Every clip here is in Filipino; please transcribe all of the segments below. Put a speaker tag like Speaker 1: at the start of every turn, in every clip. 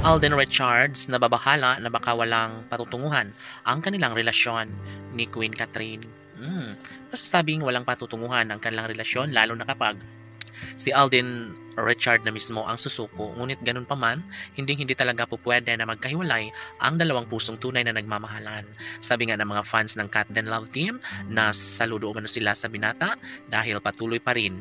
Speaker 1: Alden Richards nababahala na baka walang patutunguhan ang kanilang relasyon ni Queen Catherine. Masasabing walang patutunguhan ang kanilang relasyon lalo na kapag si Alden Richard na mismo ang susuko. Ngunit ganun pa man, hindi talaga po pwede na magkahiwalay ang dalawang pusong tunay na nagmamahalan. Sabi nga ng mga fans ng Cat Den Love Team na saludo umano sila sa binata dahil patuloy pa rin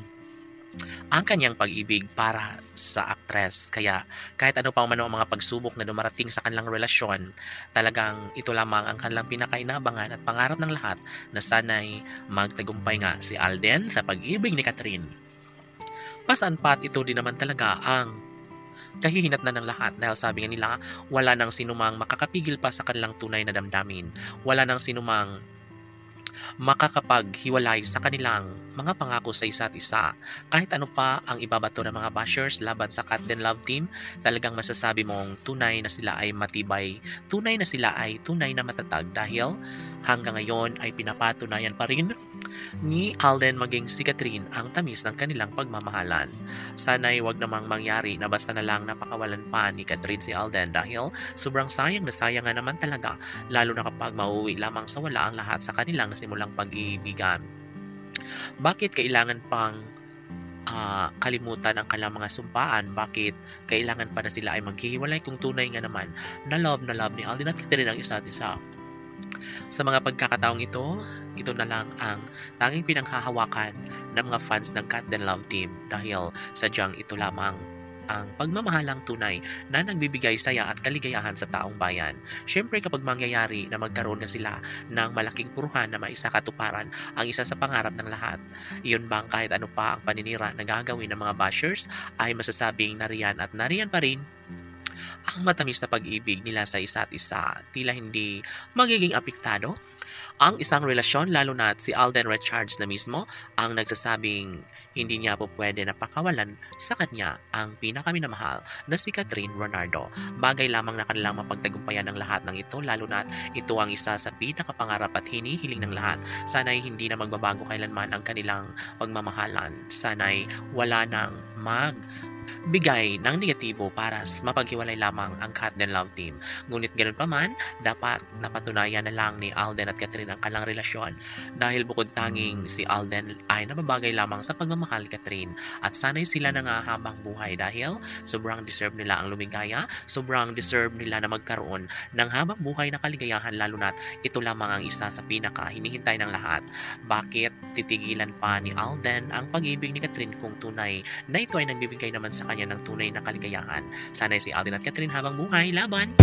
Speaker 1: ang kanyang pag-ibig para sa aktres. Kaya kahit ano pa umano ang mga pagsubok na dumarating sa kanilang relasyon, talagang ito lamang ang kanilang pinakainabangan at pangarap ng lahat na sana'y magtagumpay nga si Alden sa pag-ibig ni Catherine. Pasaan pa at ito din naman talaga ang kahihinatnan ng lahat dahil sabi nga nila wala nang sinumang makakapigil pa sa kanilang tunay na damdamin. Wala nang sinumang makakapaghiwalay sa kanilang mga pangako sa isa't isa. Kahit ano pa ang ibabato ng mga bashers laban sa Cat Den Love Team, talagang masasabi mong tunay na sila ay matibay, tunay na sila ay tunay na matatag dahil hanggang ngayon ay pinapatunayan pa rin ni Alden maging si Catherine ang tamis ng kanilang pagmamahalan. Sana'y wag namang mangyari na basta na lang napakawalan pa ni Catherine si Alden dahil sobrang sayang na sayang nga naman talaga, lalo na kapag mauwi lamang sa wala ang lahat sa kanilang nasimulang pag-iibigan. Bakit kailangan pang kalimutan ang kanilang mga sumpaan? Bakit kailangan pa na sila ay maghihiwalay kung tunay nga naman na love ni Alden at Catherine ang isa't isa? Sa mga pagkakataong ito na lang ang tanging pinanghahawakan ng mga fans ng Cat Den Love Team dahil sadyang ito lamang ang pagmamahalang tunay na nagbibigay saya at kaligayahan sa taong bayan. Siyempre kapag mangyayari na magkaroon na sila ng malaking puruhan na maisakatuparan ang isa sa pangarap ng lahat, iyon bang kahit ano pa ang paninira na gagawin ng mga bashers ay masasabing nariyan at nariyan pa rin ang matamis na pag-ibig nila sa isa't isa. Tila hindi magiging apektado ang isang relasyon, lalo na si Alden Richards na mismo ang nagsasabing hindi niya po pwede na pakawalan sa kanya ang pinakaminamahal na si Catherine Bernardo. Bagay lamang na kanilang mapagtagumpayan ng lahat ng ito, lalo na ito ang isa sa pinakapangarap at hinihiling ng lahat. Sana'y hindi na magbabago kailanman ang kanilang pagmamahalan. Sana'y wala nang bigay ng negatibo para mapaghiwalay lamang ang Cat Den Love Team. Ngunit ganun pa man, dapat napatunayan na lang ni Alden at Catherine ang kanilang relasyon dahil bukod tanging si Alden ay nababagay lamang sa pagmamahal Catherine at sana'y sila na nga habang buhay dahil sobrang deserve nila ang lumigaya, sobrang deserve nila na magkaroon ng habang buhay na kaligayahan, lalo na't ito lamang ang isa sa pinaka hinihintay ng lahat. Bakit titigilan pa ni Alden ang pag-ibig ni Catherine kung tunay na ito ay nagbibigay naman sa kanya ng tunay na kaligayahan? Sana'y si Alden at Catherine habang buhay laban!